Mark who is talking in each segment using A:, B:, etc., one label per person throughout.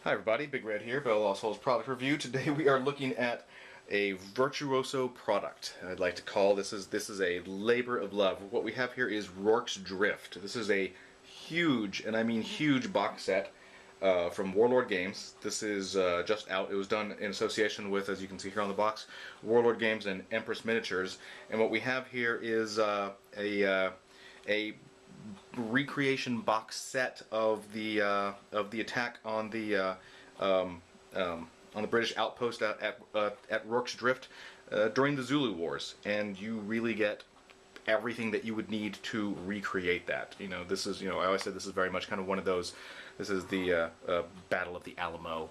A: Hi everybody, Big Red here, BoLs product review. Today we are looking at a virtuoso product. I'd like to call this is a labor of love. What we have here is Rorkes Drift. This is a huge, and I mean huge, box set from Warlord Games. This is just out. It was done in association with, as you can see here on the box, Warlord Games and Empress Miniatures. And what we have here is a recreation box set of the attack on the British outpost at Rorkes Drift during the Zulu Wars, and you really get everything that you would need to recreate that. You know, this is, I always said this is very much kind of one of those. This is the Battle of the Alamo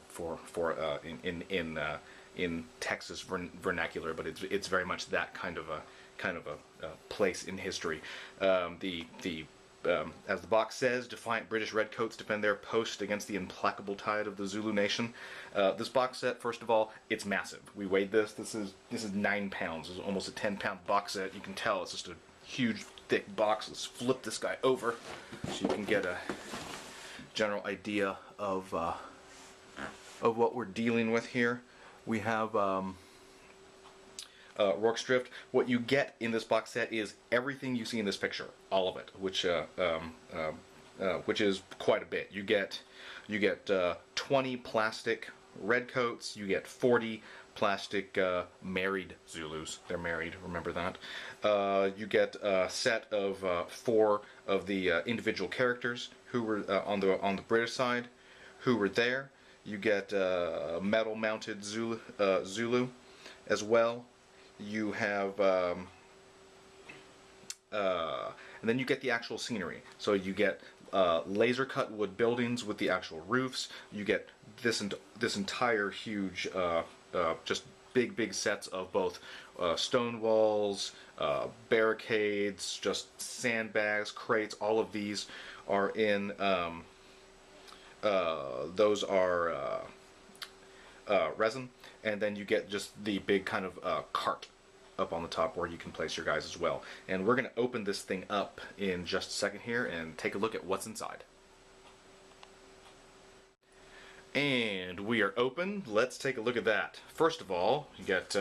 A: in Texas vernacular, but it's very much that kind of a place in history. As the box says, defiant British redcoats defend their post against the implacable tide of the Zulu nation. This box set, first of all, it's massive. We weighed this. This is 9 pounds. It's almost a 10-pound box set. You can tell it's just a huge, thick box. Let's flip this guy over so you can get a general idea of what we're dealing with here. We have Rorkes Drift. What you get in this box set is everything you see in this picture, all of it, which is quite a bit. You get 20 plastic redcoats. You get 40 plastic married Zulus. They're married. Remember that. You get a set of 4 of the individual characters who were on the British side, who were there. You get metal mounted Zulu as well. You have, and then you get the actual scenery. So you get laser cut wood buildings with the actual roofs. You get this entire huge, just big sets of both stone walls, barricades, just sandbags, crates. All of these are in. Those are resin. And then you get just the big kind of cart up on the top where you can place your guys as well. And we're going to open this thing up in just a second here and take a look at what's inside. And we are open. Let's take a look at that. First of all, you get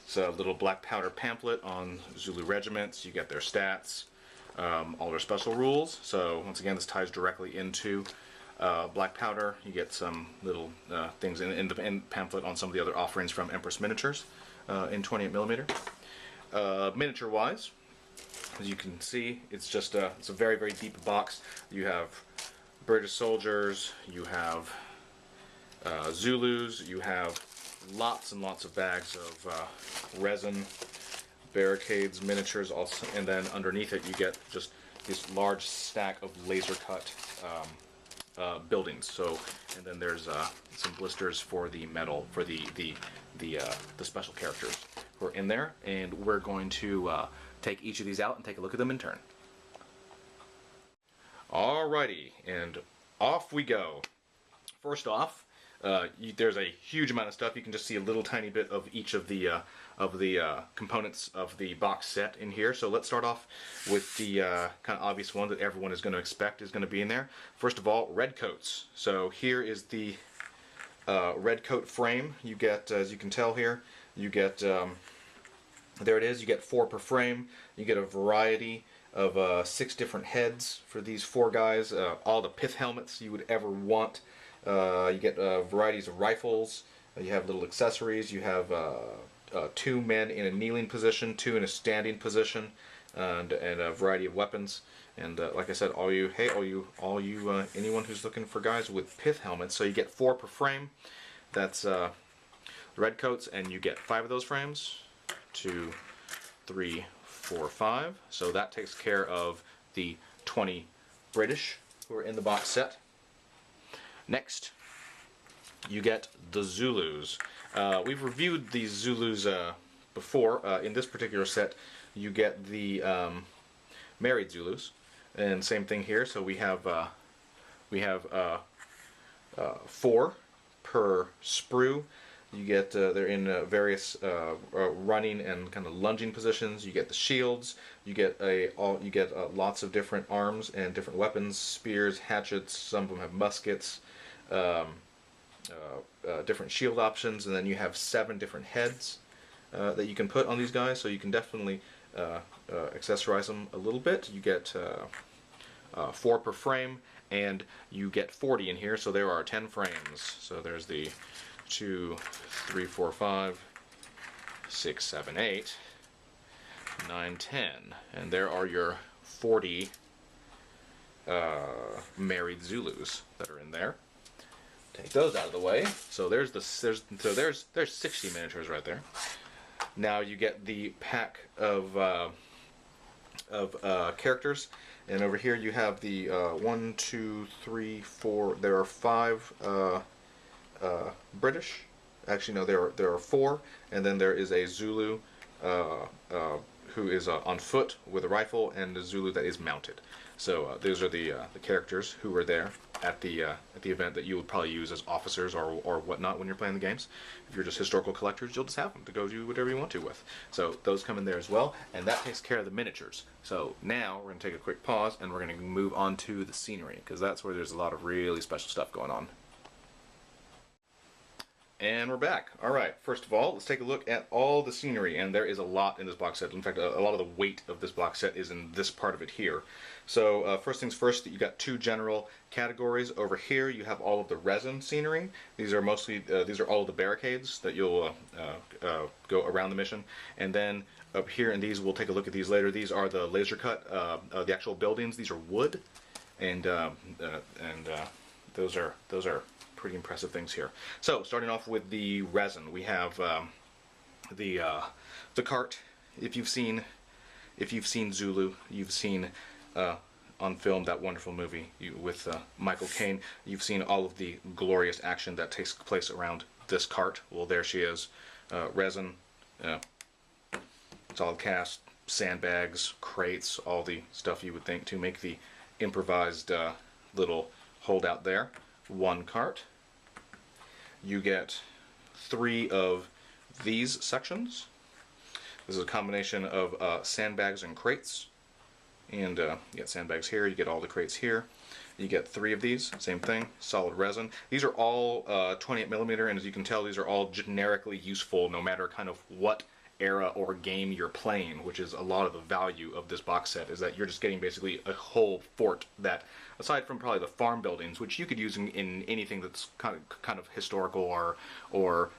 A: it's a little black powder pamphlet on Zulu regiments. You get their stats, all their special rules. So once again, this ties directly into black powder. You get some little things in the pamphlet on some of the other offerings from Empress Miniatures in 28mm. Miniature wise, as you can see, it's a very deep box. You have British soldiers, you have Zulus, you have lots and lots of bags of resin, barricades, miniatures, also, and then underneath it you get just this large stack of laser cut buildings. So, and then there's some blisters for the metal for the special characters who are in there, and we're going to take each of these out and take a look at them in turn. Alrighty, and off we go. First off, there's a huge amount of stuff. You can just see a little tiny bit of each of the components of the box set in here. So let's start off with the kind of obvious one that everyone is going to expect is going to be in there. First of all, redcoats. So here is the redcoat frame. You get, as you can tell here, you get, there it is, you get 4 per frame. You get a variety of 6 different heads for these 4 guys, all the pith helmets you would ever want. You get varieties of rifles. You have little accessories. You have 2 men in a kneeling position, 2 in a standing position, and a variety of weapons. And like I said, anyone who's looking for guys with pith helmets. So you get 4 per frame. That's redcoats, and you get 5 of those frames. 2, 3, 4, 5. So that takes care of the 20 British who are in the box set. Next, you get the Zulus. We've reviewed these Zulus before. In this particular set, you get the married Zulus, and same thing here. So we have 4 per sprue. You get they're in various running and kind of lunging positions. You get the shields. You get lots of different arms and different weapons: spears, hatchets. Some of them have muskets. different shield options, and then you have 7 different heads that you can put on these guys, so you can definitely accessorize them a little bit. You get 4 per frame, and you get 40 in here, so there are 10 frames. So there's the 2, 3, 4, 5, 6, 7, 8, 9, 10, and there are your 40 married Zulus that are in there. Take those out of the way. So there's 60 miniatures right there. Now you get the pack of characters, and over here you have the 1, 2, 3, 4. There are 5 British. Actually, no, there are 4, and then there is a Zulu who is on foot with a rifle, and a Zulu that is mounted. So those are the characters who were there at the event that you would probably use as officers or whatnot when you're playing the games. If you're just historical collectors, you'll just have them to go do whatever you want to with. So those come in there as well, and that takes care of the miniatures. So now we're going to take a quick pause, and we're going to move on to the scenery, because that's where there's a lot of really special stuff going on. And we're back. Alright, first of all, let's take a look at all the scenery, and there is a lot in this box set. In fact, a lot of the weight of this box set is in this part of it here. So first things first, you got 2 general categories. Over here you have all of the resin scenery. These are mostly, these are all of the barricades that you'll go around the mission. And then up here, and these, we'll take a look at these later, these are the laser cut, the actual buildings. These are wood, and those are pretty impressive things here. So starting off with the resin, we have the cart. If you've seen Zulu, you've seen on film that wonderful movie with Michael Caine. You've seen all of the glorious action that takes place around this cart. Well, there she is. Resin, solid cast, sandbags, crates, all the stuff you would think to make the improvised little holdout there. 1 cart. You get 3 of these sections. This is a combination of sandbags and crates. And you get sandbags here, you get all the crates here. You get 3 of these, same thing, solid resin. These are all 28mm, and as you can tell, these are all generically useful no matter kind of what era or game you're playing, which is a lot of the value of this box set, is that you're just getting basically a whole fort that, aside from probably the farm buildings, which you could use in anything that's kind of historical or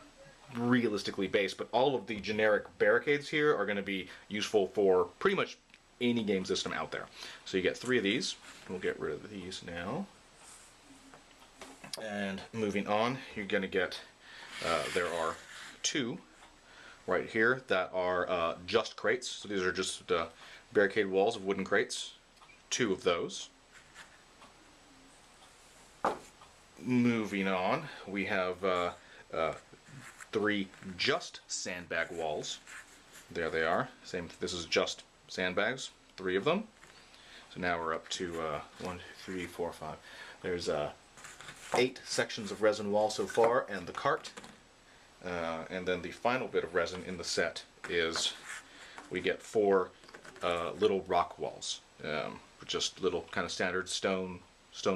A: realistically based, but all of the generic barricades here are going to be useful for pretty much any game system out there. So you get 3 of these. We'll get rid of these now. And moving on, you're going to get, there are 2 right here that are just crates. So these are just barricade walls of wooden crates. 2 of those. Moving on, we have 3 just sandbag walls. There they are. Same. This is just sandbags. 3 of them. So now we're up to 1, 2, 3, 4, 5. There's 8 sections of resin wall so far, and the cart. And then the final bit of resin in the set is we get 4 little rock walls, just little kind of standard stone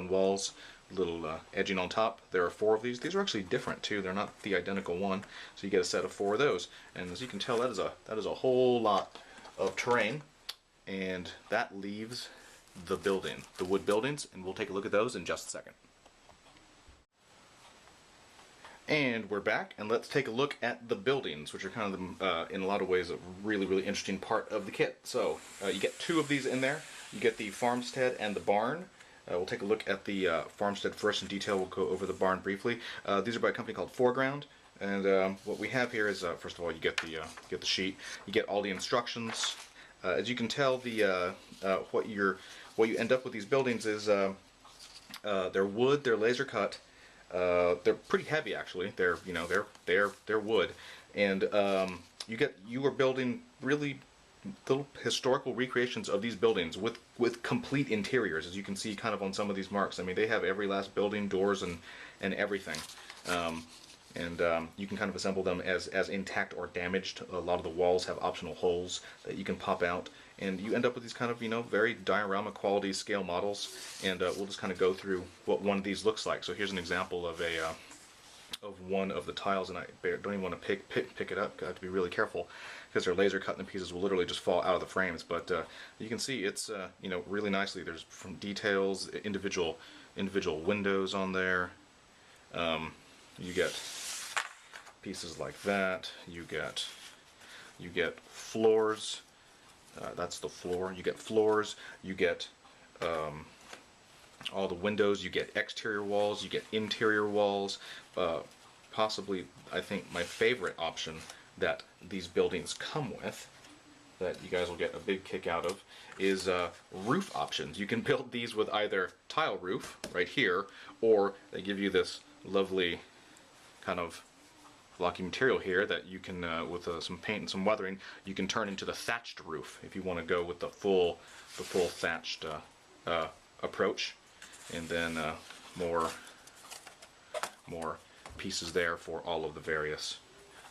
A: walls, little edging on top. There are 4 of these. These are actually different too. They're not the identical one, so you get a set of 4 of those. And as you can tell, that is a whole lot of terrain, and that leaves the building, the wood buildings, and we'll take a look at those in just a second. And we're back, and let's take a look at the buildings, which are kind of, in a lot of ways, a really, really interesting part of the kit. So, you get 2 of these in there. You get the farmstead and the barn. We'll take a look at the farmstead first in detail. We'll go over the barn briefly. These are by a company called Foreground, and what we have here is, first of all, you get the sheet. You get all the instructions. As you can tell, what you end up with these buildings is they're wood, they're laser cut. They're pretty heavy, actually. They're wood, and you are building really little historical recreations of these buildings with complete interiors, as you can see kind of on some of these marks. I mean, they have every last building, doors, and everything. You can kind of assemble them as intact or damaged. A lot of the walls have optional holes that you can pop out, and you end up with these kind of, very diorama quality scale models. And we'll just kind of go through what one of these looks like. So here's an example of one of the tiles, and I don't even want to pick it up. I have to be really careful because they're laser cut, and the pieces will literally just fall out of the frames. But you can see it's you know, really nicely. There's from details, individual windows on there. You get pieces like that. You get floors. That's the floor. You get floors. You get all the windows. You get exterior walls. You get interior walls. Possibly, I think, my favorite option that these buildings come with, that you guys will get a big kick out of, is roof options. You can build these with either tile roof right here, or they give you this lovely kind of blocky material here that you can, with some paint and some weathering, you can turn into the thatched roof if you want to go with the full thatched approach, and then more pieces there for all of the various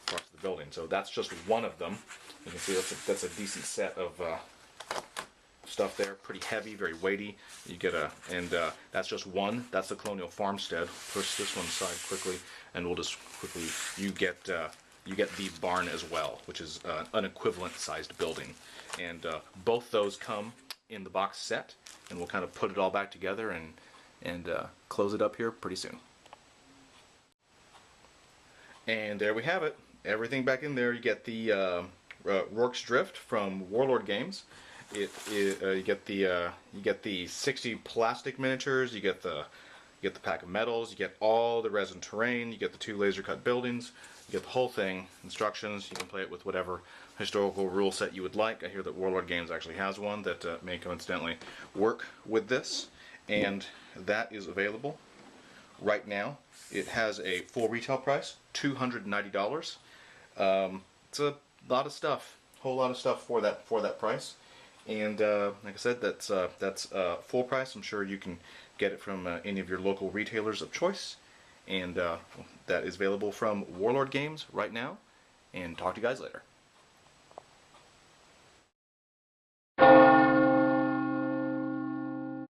A: parts of the building. So that's just one of them. You can see that's a decent set of stuff there. Pretty heavy, very weighty. You get that's just one. That's the Colonial Farmstead. Push this one aside quickly, and we'll just quickly. You get the barn as well, which is an equivalent sized building, and both those come in the box set, and we'll kind of put it all back together and close it up here pretty soon. And there we have it. Everything back in there. You get the Rorkes Drift from Warlord Games. You get the 60 plastic miniatures. You get the pack of metals. You get all the resin terrain. You get the 2 laser cut buildings. You get the whole thing. Instructions. You can play it with whatever historical rule set you would like. I hear that Warlord Games actually has one that may coincidentally work with this, and that is available right now. It has a full retail price, $290. It's a lot of stuff, whole lot of stuff for that price. And like I said, that's full price. I'm sure you can get it from any of your local retailers of choice. And that is available from Warlord Games right now. And talk to you guys later.